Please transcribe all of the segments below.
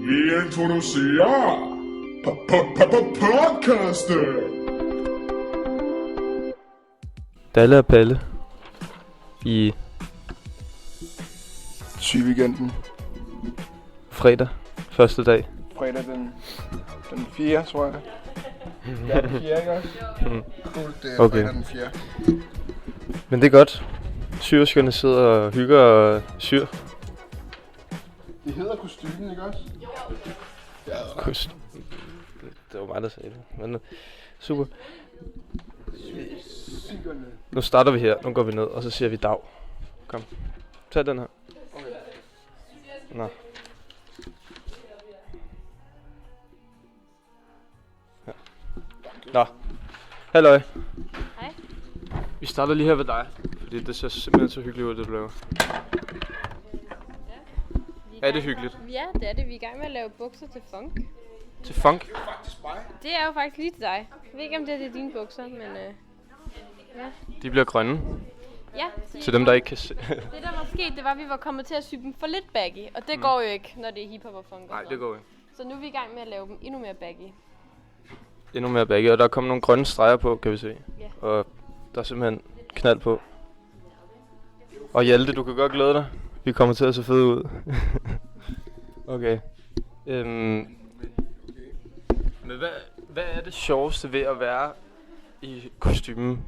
Vi introducerer podcastet. Dalle og Palle i Sygeweekenden. fredag, første dag. Fredag den 4, tror jeg. Ja, den 4, ikke også? Cool, det er Okay. fredag den 4. Men det er godt. Syrskerne sidder og hygger og syr. Det hedder kostymen, ikke også? Det var mig, der sagde det. Men super. Sygerne. Nu starter vi her. Nu går vi ned, og så siger vi dag. Kom. Tag den her. Okay. Nå. Ja. Nå. Halløj. Hej. Vi starter lige her ved dig. Fordi det ser simpelthen så hyggeligt ud, det du laver. Er det hyggeligt? Ja, det er det. Vi er i gang med at lave bukser til funk. Til funk? Det er jo faktisk lige til dig. Jeg ved ikke, om det er dine bukser, men ja. De bliver grønne. Ja, Til dem, der ikke kan se. det der var sket, det var, at vi var kommet til at sy dem for lidt baggy. Og det går jo ikke, når det er hiphop og funk. Og Nej, sådan det går ikke. noget. Så nu er vi i gang med at lave dem endnu mere baggy. Endnu mere baggy, og der er kommet nogle grønne streger på, kan vi se. Ja. Og der er simpelthen knald på. Og Hjalte, du kan godt glæde dig. Vi kommer til at se fede ud. Okay. Men hvad er det sjoveste ved at være i kostymen?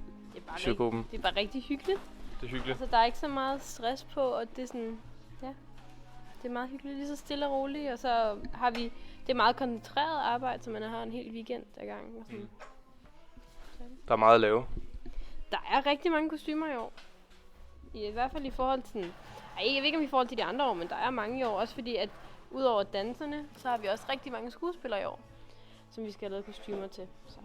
Syrgruppen? Det er bare rigtig hyggeligt. Det er hyggeligt. Altså, der er ikke så meget stress på, og det er sådan, ja. Det er meget hyggeligt, lige så stille og roligt, og så har vi, det er meget koncentreret arbejde, så man har en hel weekend ad gangen. Og sådan. Der er meget at lave. Der er rigtig mange kostymer i år. I hvert fald i forhold til sådan, jeg ved ikke om i forhold til de andre år, men der er mange i år. Også fordi, at udover danserne, så har vi også rigtig mange skuespillere i år, som vi skal have lavet kostymer til. Så.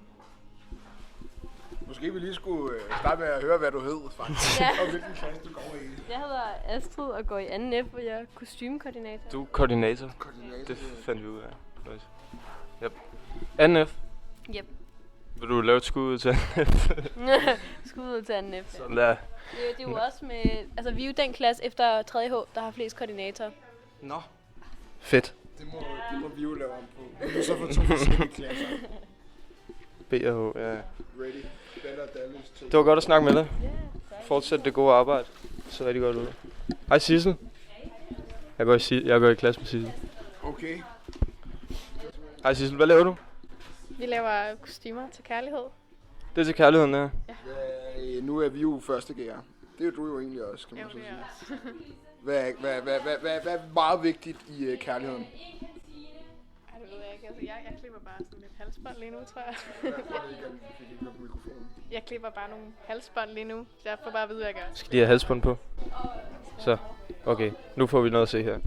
Måske vi lige skulle starte med at høre, hvad du hed, faktisk. Ja. Og hvilken klasse du går i. Jeg hedder Astrid og går i 2. F, og jeg er kostymekoordinator. Du er koordinator. Koordinator. Det fandt vi ud af. Faktisk. Yep. 2F. Yep. Vil du lave et skud ud til 2F? Skud ud til 2. F. Sådan der. Det er jo også med, altså vi er jo den klasse efter 3. H, der har flest koordinatorer. Nå. Fedt. Det må vi jo lave om på. Vi må så få 2 forskellige klasser. B og H, ja. Ready. Better Dallas 2. Det var godt at snakke med dig. Ja, Fortsæt det gode arbejde. Det ser rigtig godt ud. Hej Sissel. Jeg går i klasse med Sissel. Okay. Hej Sissel, hvad laver du? Vi laver kostymer til kærlighed. Det er til kærligheden, der. Nu er vi jo første G'er. Det er jo du jo egentlig også, kan man så sige. Hvad er meget vigtigt i kærligheden? Ej, det ved jeg ikke. Altså, jeg klipper bare sådan lidt halsbånd lige nu, tror jeg. Jeg klipper bare nogle halsbånd lige nu. Så jeg får bare at vide, hvad jeg gør. Skal de have halsbånd på? Så, okay. Nu får vi noget at se her.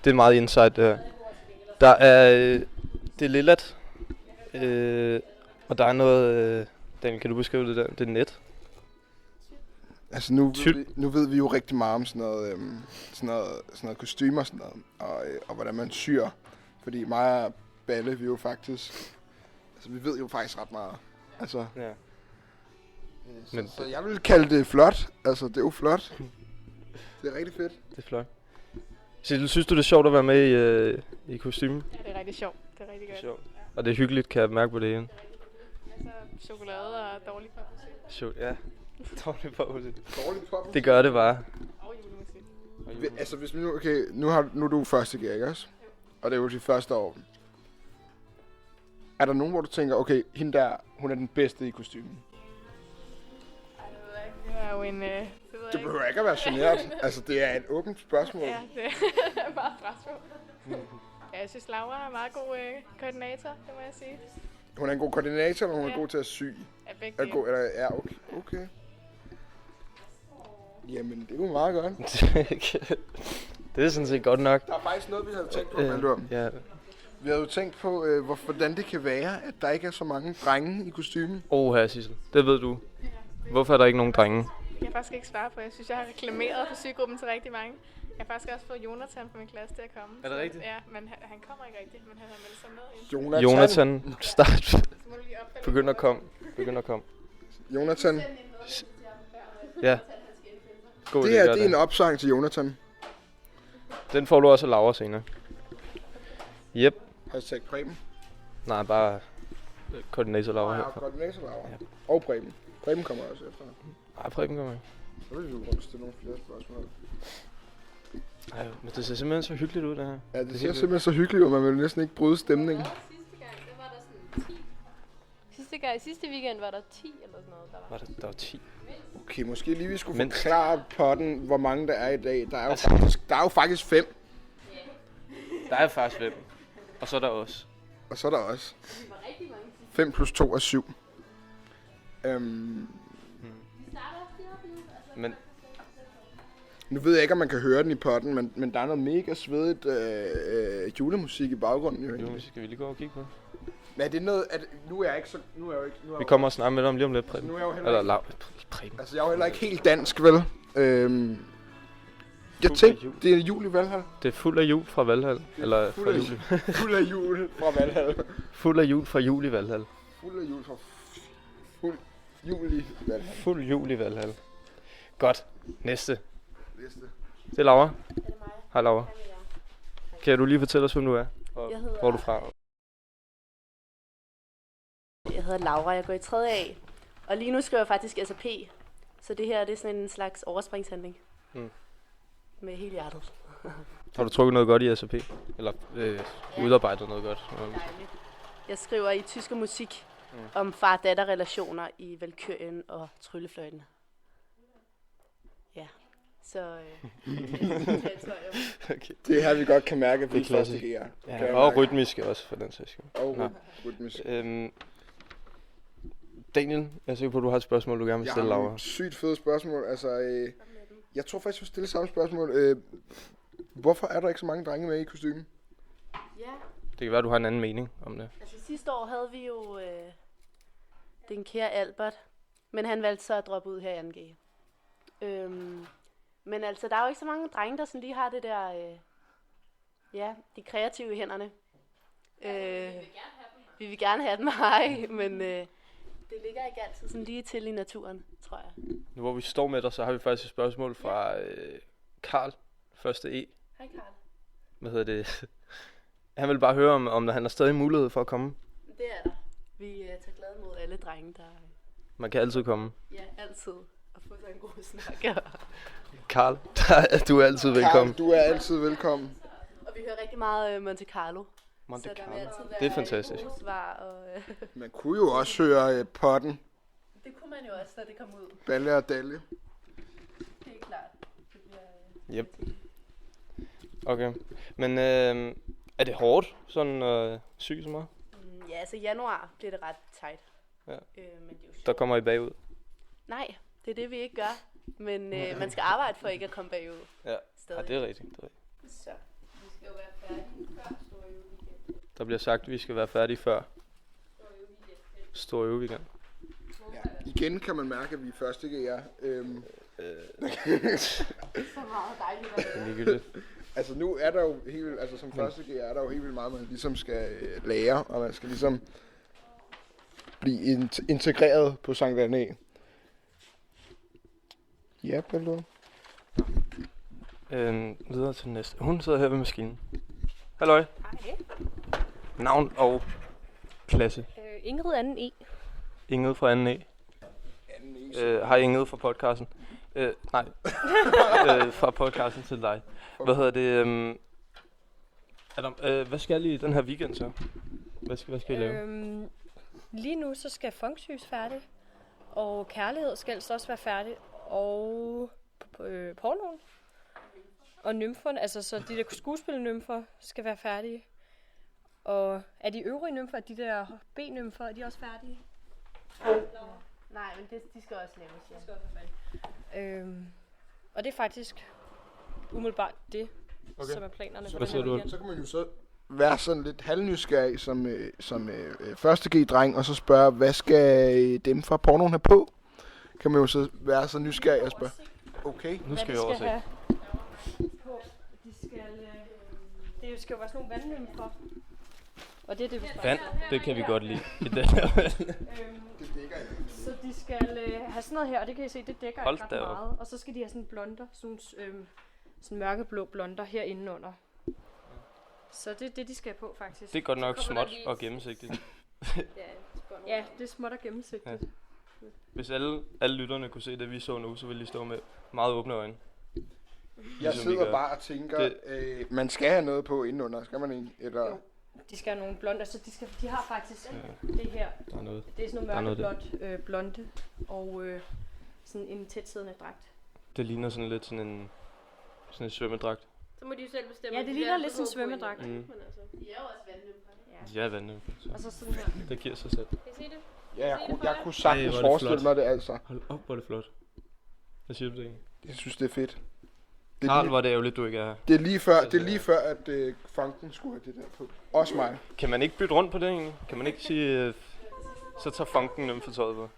Det er meget insight, det her. Der er... det er lillet. Og der er noget... Daniel, kan du beskrive det der? Det er net. Altså nu ved vi jo rigtig meget om sådan noget kostymer og sådan noget, og hvordan man syr. Fordi mig og Balle, vi er jo faktisk... Altså vi ved jo faktisk ret meget. Altså... Ja. Men så jeg vil kalde det flot. Altså det er jo flot. Det er rigtig fedt. Det er flot. Sissel, synes du det er sjovt at være med i kostymen? Ja, det er rigtig sjovt. Det er rigtig godt. Sjovt. Og det er hyggeligt, kan jeg mærke på det igen. Altså chokolade og dårlig popmusik. Sjovt, ja. Dårlig popmusik. Dårlig popmusik. Det gør det bare. Og julemusik. Altså hvis vi nu... Okay, nu er du første G, ikke også? Og det er jo de første år. Er der nogen, hvor du tænker, okay, hende der, hun er den bedste i kostymen? Ej, det ved jeg ikke. Det er jo en... Det behøver ikke at være generet. Altså, det er et åbent spørgsmål. Ja, det er bare et spørgsmål. Ja, jeg synes, Laura er en meget god koordinator, det må jeg sige. Hun er en god koordinator, eller hun er Ja. god til at sy? Ja, begge Er dele. god, eller, ja, okay. Jamen, det er jo meget godt. Det er sådan set godt nok. Der er faktisk noget, vi havde tænkt på, Valdur. Ja. Vi havde jo tænkt på, hvordan det kan være, at der ikke er så mange drenge i kostymen. Her Sissel. Det ved du. Hvorfor er der ikke nogen drenge? Det kan jeg faktisk ikke svare på. Jeg synes, jeg har reklameret for sygegruppen til rigtig mange. Jeg har faktisk også fået Jonathan fra min klasse til at komme. Er det rigtigt? Ja, men han kommer ikke rigtigt, men han har meldt sig med. Jonathan, start. Så må du lige opfælde. Begynd at komme. Jonathan. Ja. God Det idé, her, gør det er en opsang til Jonathan. Den får du også af Laura senere. Yep. Hashtag Preben. Nej, bare koordinator Laura Ja, herfra. koordinator Laura. Ja. Og Preben. Preben kommer også efter. Nej, Preben kommer ikke. Så vil vi jo godt stille nogle flere spørgsmål. Ej, men det ser simpelthen så hyggeligt ud, det her. Ja, det ser simpelthen så hyggeligt ud, man vil næsten ikke bryde stemningen. Sidste gang, der var der sådan 10. Sidste weekend var der 10 eller sådan noget, Der var 10. Okay, måske lige vi skulle Mindst. forklare potten, hvor mange der er i dag. Der er jo, Altså- faktisk 5, Der er faktisk 5. Og så er der os. og så er der også. Det var rigtig mange. 5 plus 2 er 7. Vi starter også lige op nu. Altså, Men Nu ved jeg ikke, om man kan høre den i potten, men der er noget mega svedigt julemusik i baggrunden. Jo, jo, egentlig. skal vi lige gå og kigge på det? Men er det noget, nu er jeg ikke så... Nu er jeg jo ikke... Nu er Vi jeg kommer og snakker med dig om lige om lidt, Preben. Nu er jeg jo heller Eller ikke... Laura. Preben. Altså, jeg er jo heller ikke helt dansk, vel? Jeg Fuld af tænkte, jul. det er jul i Valhall. Det er fuld af jul fra Valhall. Eller fuld fra af- jul. Fuld af jul fra Valhall. Fuld af jul fra jul i Valhall. Fuld af jul fra... Fuld jul i Valhall. Fuld jul i Valhall. Godt. Næste. Næste. Det er Laura. Er det mig? Hej Laura. Hvem er jeg? Kan du lige fortælle os, hvem du er? Og Jeg hedder- hvor er du fra? Jeg hedder Laura, jeg går i 3. A. Og lige nu skriver jeg faktisk SAP. Så det her det er sådan en slags overspringshandling. Mm. Med hele hjertet. Har du trukket noget godt i SAP? Eller udarbejdet noget godt? Dejligt. Jeg skriver i tysk og musik Mm. om far-datter-relationer i Valkyrien og Tryllefløjten. Ja, så... Okay. Det er her, vi godt kan mærke, at vi Det er klassisk. første gear. Kan Ja, jeg og mærke. rytmiske også, for den sags skyld. Og Nå. rytmisk. Daniel, jeg er sikker på, at du har et spørgsmål, du gerne vil Jeg stille har Laura. nogle sygt fede spørgsmål. Altså, jeg tror faktisk, jeg vil stille samme spørgsmål. Hvorfor er der ikke så mange drenge med i kostymen? Ja, Det kan være, du har en anden mening om det. altså sidste år havde vi jo den kære Albert, men han valgte så at droppe ud her i 2G. Men altså, der er jo ikke så mange drenge, der sådan lige har det der, de kreative i hænderne. Vi vil gerne have dem, hej, men det ligger ikke altid sådan lige til i naturen, tror jeg. Nu hvor vi står med dig, så har vi faktisk et spørgsmål fra Karl, første E. Hej Karl. Hvad hedder det? Han vil bare høre, om han har stadig mulighed for at komme. Det er der. Vi tager glade mod alle drenge, der Man kan altid komme. altid at få sig en god snak. Karl, du er altid velkommen. Karl, du er altid velkommen. Og vi hører rigtig meget Monte Carlo. Monte Så der vil Carlo. altid være Det er fantastisk. gode svar, og Man kunne jo også høre potten. det kunne man jo også, da det kom ud. Balle og Dalle. Helt klart. Det bliver, Yep. Okay. Men er det hårdt, sådan syg så meget? ja, altså januar bliver det ret tight. Ja. Men det er jo Der sjovt. kommer I bagud. Nej, det er det, vi ikke gør. Men man skal arbejde for ikke at komme bagud. Ja, Stadig. ja det er rigtigt. Det er rigtigt. Så. Vi skal jo være færdige før store weekend. Der bliver sagt, at vi skal være færdige før Store Weekend. Ja. Igen kan man mærke, at vi er første gear. Så meget dejligt at Det er ligegyldigt. Altså nu er der jo helt, altså som første gear er der jo helt vildt meget, man ligesom skal lære, og man skal ligesom blive integreret på Sankt Anne. Ja, Baldur. Videre til den næste. Hun sidder her ved maskinen. Halløj. Hej. Navn og klasse. Ingrid anden E. Ingrid fra 2. E. Hej Ingrid fra podcasten. Nej. Fra podcasten til dig. Hvad hedder det? Adam, hvad skal I i den her weekend så? Hvad skal I lave? Lige nu så skal Funksys færdig. Og Kærlighed skal helst også være færdig. Og pornoen. Og nymferne, altså så de der skuespillenymfer skal være færdige. Og er de øvrige nymfer, de der B-nymfer, er de også færdige? Nej, men de skal også laves, ja. Og det er faktisk umiddelbart det, Okay. som er planerne for Hvad den siger her du? weekend. Så kan man jo så være sådan lidt halvnysgerrig som første G-dreng, og så spørge, hvad skal dem fra pornoen have på? Kan man jo så være så nysgerrig og spørge. Okay. Nu skal vi Hvad de overse. have på. Det skal jo være sådan nogle vandnymfer. Og det er det, vi Vand, det kan vi godt lide. I den her. Så de skal have sådan noget her, og det kan I se, det dækker Hold ikke da ret op. meget. Og så skal de have sådan blonder, sådan mørkeblå blonder herinde under. Så det er det, de skal på, faktisk. Det er godt nok Så kommer der småt lige- og gennemsigtigt. Ja, det er småt og gennemsigtigt. Ja. Hvis alle lytterne kunne se det, vi så nu, så ville de stå med meget åbne øjne. Jeg Ligesom vi sidder gør. bare og tænker, man skal have noget på indenunder, skal man ikke? Eller? Jo. De skal have nogle blonde, altså de har faktisk det her. Der er noget. Det er sådan Der er nogle noget mørkeblåt blonde og sådan en tætsiddende dragt. Det ligner sådan lidt sådan en svømmedragt. Så må de jo selv bestemme. Ja, om det de ligner vil lidt have sådan en BH på svømmedragt. egentlig, Mm. men altså. De er jo også vandløbere. Ja, vandløb. Og så sådan her. Det giver sig selv. Kan I se det? Ja, jeg Se kunne, det for jeg jer? kunne Ej, sagtens hvor er det forestille flot. mig det, altså. Hold op, hvor er det flot. Hvad siger du det egentlig? Jeg synes, det er fedt. Det er Karl, lige, hvor er det ærgerligt, du ikke er her. det er lige før, at funken skulle have det der på. Også mig. Kan man ikke bytte rundt på det egentlig? Kan man ikke sige, så tager funken nemt for tøjet på?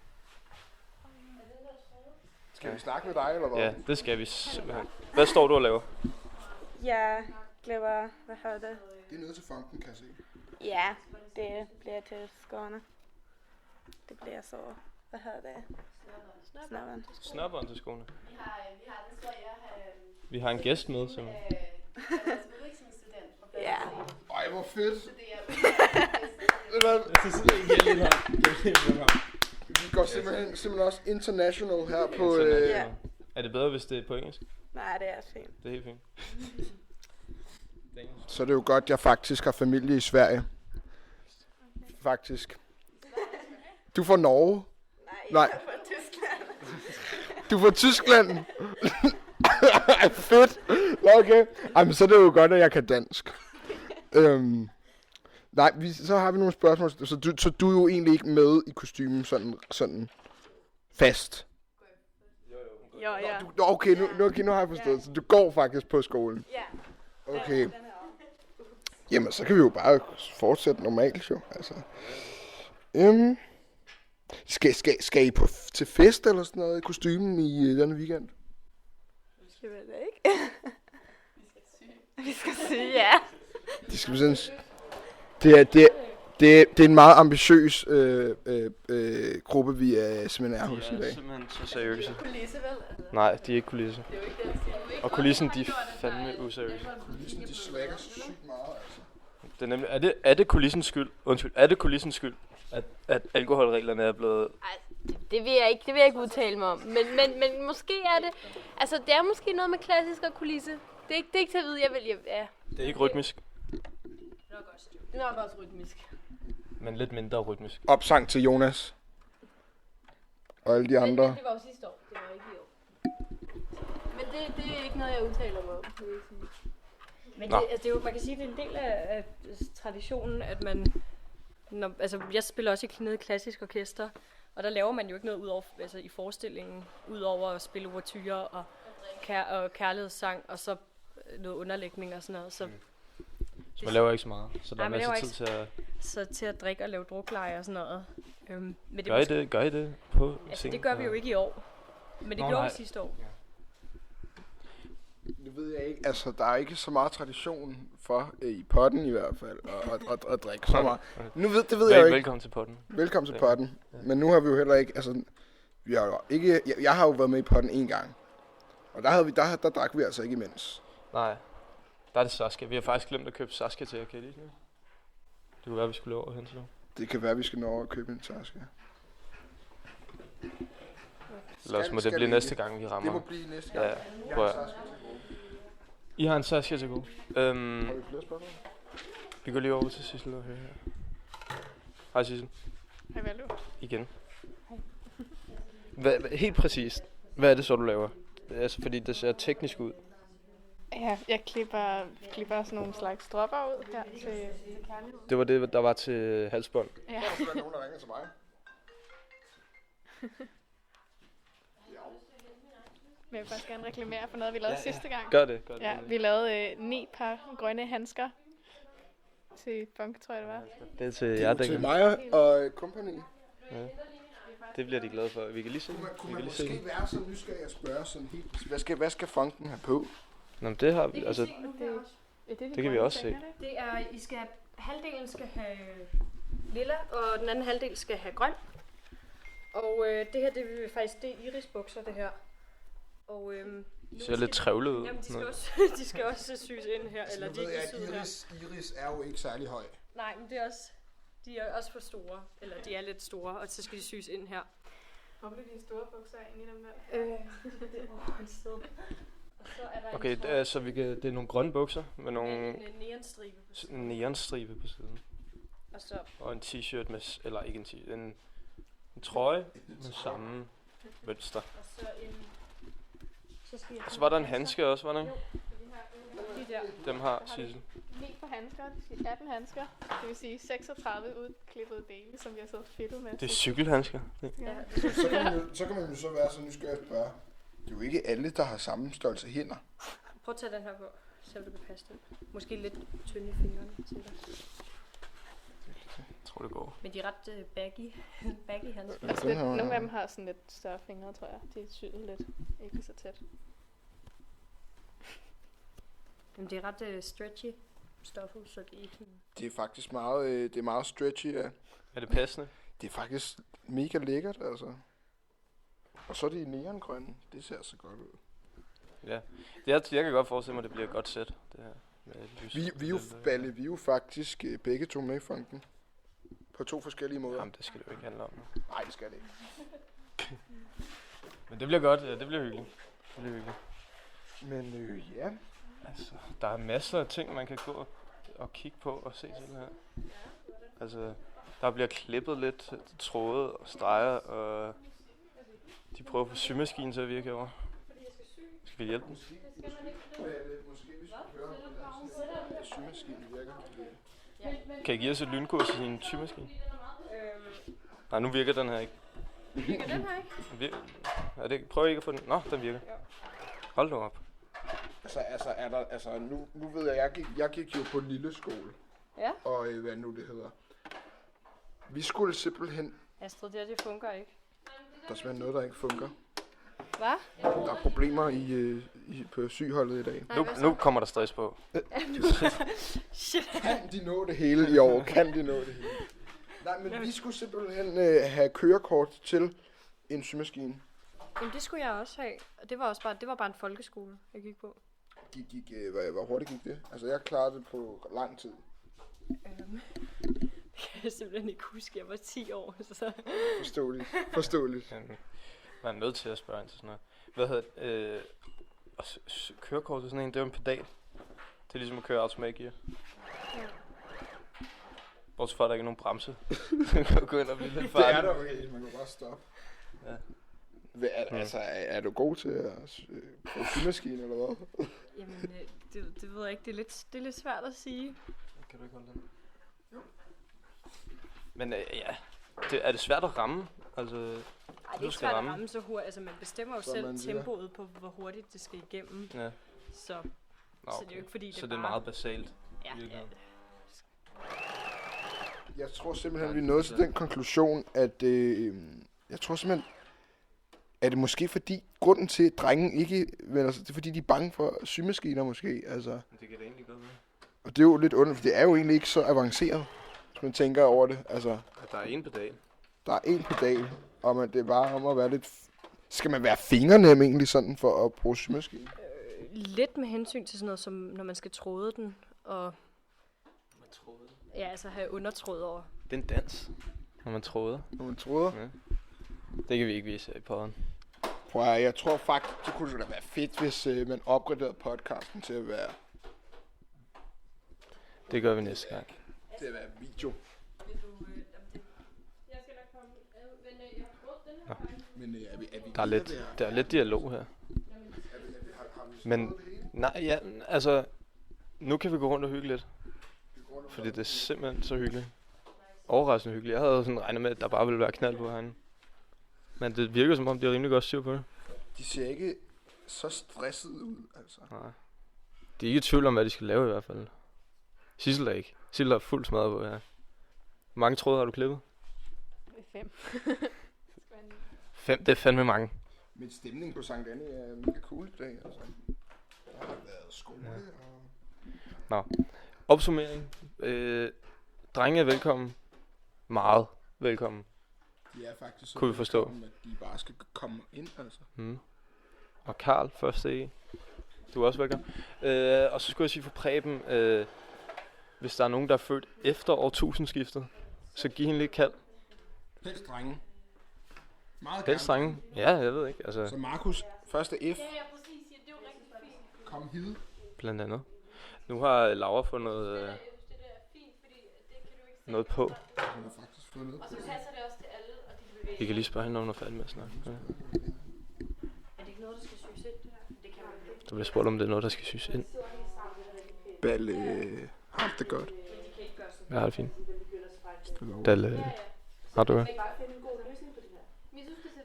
Skal vi snakke med dig, eller hvad? Ja, det skal vi simpelthen. Hvad står du og laver? Jeg klipper, hvad hedder det? Det er noget til funken, kan jeg se. Ja, det bliver til skåne. Det bliver så, hvad hedder det? Snappen. Snapperen til skoene. Vi har den tror jeg Vi har en gæst med, simpelthen. udvekslingsstudent fra Ja. Ej, hvor fedt. Vi går simpelthen også international her på... Ja. Er det bedre, hvis det er på engelsk? Nej, det er fint. Det er helt fint. Så er det jo godt, at jeg faktisk har familie i Sverige. Faktisk. Du er fra Norge? Nej. Jeg er fra Tyskland. Du er fra Tyskland? Ej, fedt. Okay. Jamen, så er det jo godt, at jeg kan dansk. Nej, så har vi nogle spørgsmål. Så du er jo egentlig ikke med i kostymen sådan fast? Jo, ja. Okay, nu har jeg forstået. Så du går faktisk på skolen? Ja. Okay. Jamen, så kan vi jo bare fortsætte normalt, jo. Altså. Skal I til fest eller sådan noget i kostymen i denne weekend? Jeg ved det ikke. Vi skal syge, ja. Det skal vi sådan... Det er en meget ambitiøs gruppe, vi er simpelthen er hos i De er dag. simpelthen så seriøse. kulisse, vel? Nej, de er ikke kulisse. Det er jo ikke det, jeg siger. Og kulissen, de er fandme useriøse. Kulissen, de slækker sygt meget, altså. Det er nemlig, er det kulissens skyld? Undskyld, er det kulissens skyld, at alkoholreglerne er blevet... Det vil jeg ikke udtale mig om. Men måske er det... Altså, det er måske noget med klassisk og kulisse. Det er ikke til at vide, ja. Det er ikke rytmisk, Det er nok også rytmisk. men lidt mindre rytmisk. Opsang til Jonas. Og alle de andre. Det var jo sidste år. Det var ikke i år. Men det er ikke noget, jeg udtaler mig om. vil jeg sige. Men Nå. det er jo, man kan sige, det er en del af traditionen, at man... Altså, jeg spiller også nede i klassisk orkester, og der laver man jo ikke noget ud over, altså, i forestillingen, udover at spille ouverturer og kærlighedssang, og så noget underlægning og sådan noget. Så, Så man laver ikke så meget, så der er Nej, man masser laver tid til at... så til at drikke og lave drukleje og sådan noget. Men det, Gør I det på altså, scenen? det gør vi jo ikke i år. Men det Nå, gjorde nej. vi sidste år. Det ved jeg ikke. Altså, der er ikke så meget tradition for, i potten i hvert fald, at drikke så meget. Det ved jeg jo ikke. Velkommen til potten. Velkommen til Ja. potten. Men nu har vi jo heller ikke, altså, vi har jo ikke, jeg har jo været med i potten en gang. Og der drak vi altså ikke imens. Nej, der er det Saskia. Vi har faktisk glemt at købe Saskia til jer, kan I lige nu? Det kunne være, vi skulle over hen til nu. Det kan være, at vi skal nå over og købe en taske. Ellers må det Skal blive vi næste ikke? gang, vi Det må rammer. blive næste gang. Ja, prøv at... I har en Saskia til gode. Har vi flere spørgsmål? Vi går lige over til Sissel og hører her. Hej Sissel. Hej, Valdo. Igen. Helt præcist. Hvad er det så, du laver? Altså, fordi det ser teknisk ud. Ja, jeg klipper sådan nogle slags dropper ud her til kærlighed. Det var det, der var til halsbånd. Ja. Der er nogen, der ringer til mig. Men jeg vil faktisk gerne reklamere for noget, vi lavede sidste gang. Gør det. Ja, vi lavede 9 par grønne handsker til funk, tror jeg det var. Det er til Det jer, er til Daniel. mig og company. Det bliver de glade for. Vi kan lige se. Kunne Vi man kan lige se. måske være så nysgerrig at spørge sådan helt, hvad skal funken have på? Nå, men det har vi. Altså, Det kan vi også se. Det er, I skal halvdelen skal have lilla, og den anden halvdel skal have grøn. Og det her, det er faktisk det er irisbukser, det her. Og De ser lidt trævlet ud. Jamen, de skal også syes ind her, eller de ved jeg, ikke syet her. Iris er jo ikke særlig høj. Nej, men det er også, de er også for store, eller de er lidt store, og så skal de syes ind her. Hvor blev de store bukser ind i dem der? Okay, så det er nogle grønne bukser med nogle En neonstribe på siden. en neonstribe på siden. Og En t-shirt med, eller ikke en t-shirt, en trøje med samme mønster. Og så var der en handske også, var der ikke? De der. Dem har Sissel. 9 for handsker, 18 handsker, det vil sige 36 udklippede dele, som vi har siddet fedtet med. Det er cykelhandsker. Ja. Så kan man jo så være så nysgerrig at spørge. Det er jo ikke alle, der har samme størrelse hænder. prøv at tage den her på, så du kan passe den. Måske lidt tynde i fingrene til dig. Jeg tror, det går. Men de er ret baggy handsker. Altså nogle af dem har sådan lidt større fingre, tror jeg. De er syet lidt, ikke så tæt. Men det er ret stretchy stoffer, så det ikke... Det er faktisk meget, det er meget stretchy, ja. Er det passende? Det er faktisk mega lækkert, altså. Og så er de neongrønne. Det ser så godt ud. Ja, jeg kan godt forestille mig, at det bliver et godt sæt, det her. Med Vi er jo faktisk begge to med i funken. På 2 forskellige måder. Jamen, det skal det jo ikke handle om. Nej, det skal det ikke. Men det bliver godt, ja, det bliver hyggeligt. Det bliver hyggeligt. Men ja. Altså, der er masser af ting, man kan gå og kigge på og se til her. Altså, der bliver klippet lidt tråde og streger, og de prøver på symaskinen til at virke over. Skal vi hjælpe dem? Måske vi skulle høre, hvordan symaskinen virker. Kan I give os et lynkurs i din symaskine? Nej, nu virker den her ikke. Virker den her ikke? Prøv ikke at få den. Nå, den virker. Hold nu op. Altså, nu ved jeg gik jo på lille skole. Ja. Og hvad nu det hedder. Vi skulle simpelthen... Astrid, det fungerer ikke. Der er simpelthen noget, der ikke fungerer. Hvad? Der er problemer på sygeholdet i dag. Nu kommer der stress på. Shit. Kan de nå det hele i år? Kan de nå det hele? Nej, men vi skulle simpelthen have kørekort til en symaskine. Jamen, det skulle jeg også have. Og det var bare en folkeskole, jeg gik på. Hvor hurtigt gik det? Altså, jeg klarede det på lang tid. Det kan jeg simpelthen ikke huske. Jeg var 10 år, så... Forståeligt. Man er nødt til at spørge ind til sådan noget. Hvad hedder kørekort til sådan en, det er jo en pedal. Det er ligesom at køre automatgear. Bortset fra, at der ikke er nogen bremse. Gå ind og blive lidt farlig. Det er der jo ikke. Man kan bare stoppe. Ja. Altså, er du god til at få symaskine eller hvad? Jamen, det ved jeg ikke. Det er lidt svært at sige. Kan du ikke holde den? Jo. Men ja, er det svært at ramme? Altså, nej, det er ikke svært at ramme så hurtigt. Altså, man bestemmer jo så selv tempoet på, hvor hurtigt det skal igennem. Ja. Så det er jo ikke fordi, så det er meget basalt. Ja. Jeg tror simpelthen, vi er nået til den konklusion, at jeg tror simpelthen, er det måske fordi, grunden til, at drengen ikke vender sig, det er fordi, de er bange for symaskiner måske, altså. Det kan det egentlig godt være. Og det er jo lidt underligt, for det er jo egentlig ikke så avanceret, hvis man tænker over det, altså. At der er en pedal. Der er en pedal, og det er bare om at være lidt... Skal man være fingernem egentlig sådan for at bruge symaskinen? Lidt med hensyn til sådan noget, som når man skal tråde den, og... Man tråder? Ja, altså have undertråd over. Det er en dans, når man tråder. Når man tråder? Ja. Det kan vi ikke vise her i podden. Prøv at, jeg tror faktisk, det kunne da være fedt, hvis man opgraderede podcasten til at være... Det gør vi næste gang. Til at være video. Men er vi der er lidt dialog her. Men nej, ja, altså nu kan vi gå rundt og hygge lidt. Fordi det er simpelthen så hyggeligt. Overraskende hyggeligt. Jeg havde sådan regnet med, at der bare ville være knald på herinde. Men det virker som om, de er rimelig godt styr på det. De ser ikke så stresset ud, altså. Nej. De er ikke i tvivl om, hvad de skal lave i hvert fald. Sissel er ikke. Sissel er fuldt smadret på her. Hvor mange tråde har du klippet? 5. 5, det er fandme mange. Men stemningen på Sankt Anne er mega cool i dag, altså. Der har været skole og... Nå. Opsummering. Drenge er velkommen. Meget velkommen. De er faktisk så kunne vi forstå. At de bare skal komme ind, altså. Og Karl, første E. Du er også velkommen. Og så skulle jeg sige for Preben, hvis der er nogen, der er født efter årtusindskiftet, så giv hende lidt kald. Helst drenge. Meget Helst gerne. drenge. Ja, jeg ved ikke. Altså, Så Markus, første F. Ja, præcis. Ja, det er jo rigtig fint. Kom hid. blandt andet. Nu har Laura fået noget, Det der er fint, fordi det kan du ikke se. noget på. Hun har faktisk fået noget. Og så passer det også til alle, og de bevæger. Vi kan lige spørge hende, når hun er færdig med at snakke. Ja. Er det ikke noget, der skal syes ind? Det kan man ikke. Du bliver spurgt, om det er noget, der skal syes ind. Balle, har det godt. Jeg har det fint. Dalle, har du det?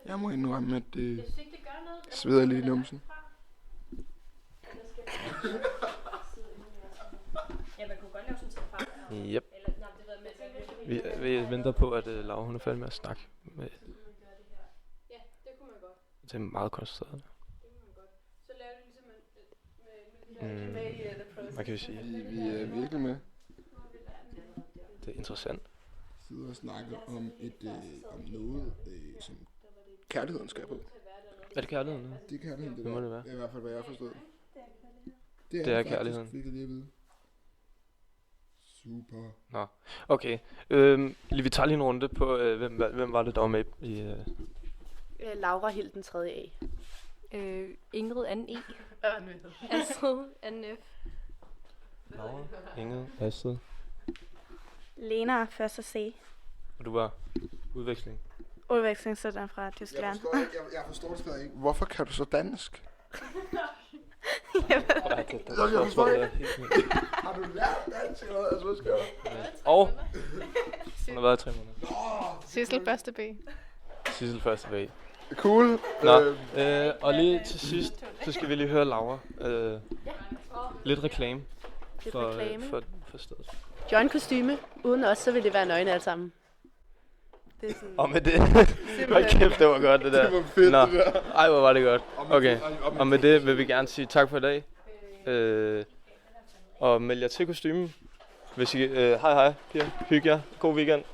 Jeg må indrømme, at det Jeg synes ikke, det gør noget. sveder lige i numsen. Ja, man kunne godt lave sådan en fra. Yep. Eller, nej, det ved med. Vi venter på, at Laura hun er færdig med at snakke. Ja, det kunne man godt. Det er meget koncentreret. Så laver det ligesom med Hvad kan vi sige? Vi er virkelig med. Det er interessant. Sidder og snakker om om noget, som kærligheden skal på. Er det kærligheden? Det er kærligheden, Det må det være. Det er i hvert fald, hvad jeg har forstået. Det er faktisk, kærligheden. fik jeg lige at vide. Super. Nå, okay. Vi tager lige en runde på, hvem var det, der var med i... Laura Hild den 3. A. Ingrid 2. E. Astrid 2. F. Laura, Ingrid, Astrid. Lena, første C. Og du var udveksling. Udvekslingsstudent fra Tyskland. Jeg forstår det stadig ikke. Hvorfor kan du så dansk? Jeg ved Jeg forstår ikke. Har du lært dansk eller hvad? Altså, hvad skal jeg? Og hun har været i 3 måneder. Sissel første B. Sissel første dag. Cool. Nå, og lige til sidst, så skal vi lige høre Laura. Lidt reklame Lidt reklame. for stedet. Join kostyme. Uden os, så vil det være nøgne alle sammen. Det er sådan... Og med det, hold kæft, det var godt det der. Det var fedt, Nå, det der. ej, hvor var det godt. Okay, og med det vil vi gerne sige tak for i dag. Og meld jer til kostymen. Hvis I, hej, piger. Hygge jer. God weekend.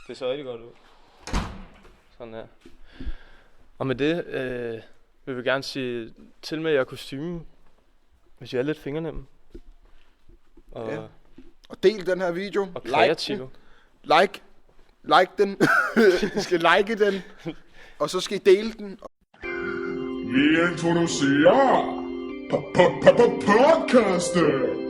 Det så rigtig godt ud. Sådan her. Og med det vil vi gerne sige til med jer kostymen, hvis I er lidt fingernemme. Og, Ja. Og del den her video. og kreative. Like den. I skal like den. Og så skal I dele den. Vi introducerer podcastet